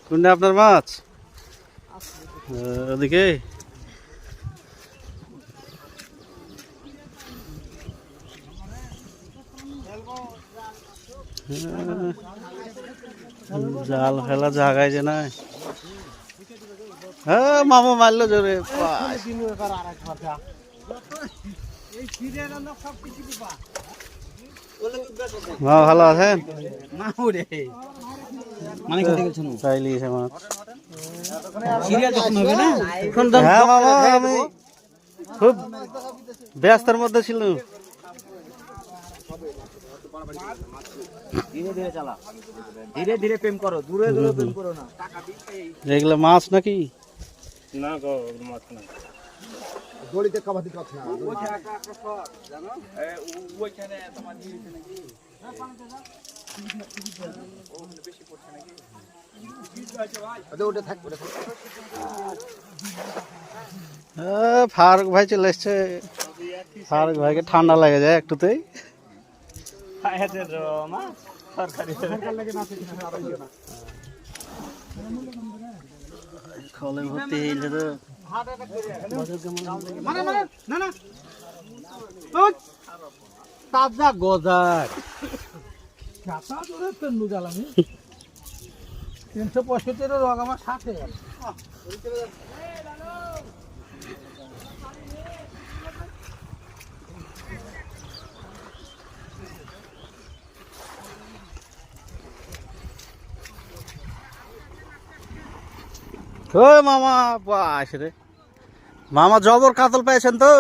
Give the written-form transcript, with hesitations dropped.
কোনটা আপনার মাছ? ওদিকে জাল ফেলা জায়গায় যে নাই। হ্যাঁ মামা মারলো জোরে। মা ভালো আছেন? চাইলি মাছ। হ্যাঁ মামা আমি খুব ব্যস্তের মধ্যে ছিল। ধীরে ধীরে চালা, ধীরে ধীরে প্রেম করো, দূরে দূরে প্রেম করো না। এগুলো মাছ নাকি? না গো মাছ না। দড়িতে কাবাদি কথা না। জানো ওইখানে তোমার দিয়েছে নাকি? বেশি পড়ছে নাকি? ওটা থাক ওটা থাক। ফারুক ভাই চলে এসছে। ফারুক ভাইকে ঠান্ডা লেগে যায় একটুতেই। খলে ভর্তি হয়েছে তো। তাজা গজার 365 রোগ আমার সাথে। ও মামা বাস রে মামা জবর কাতল পেয়েছেন তো।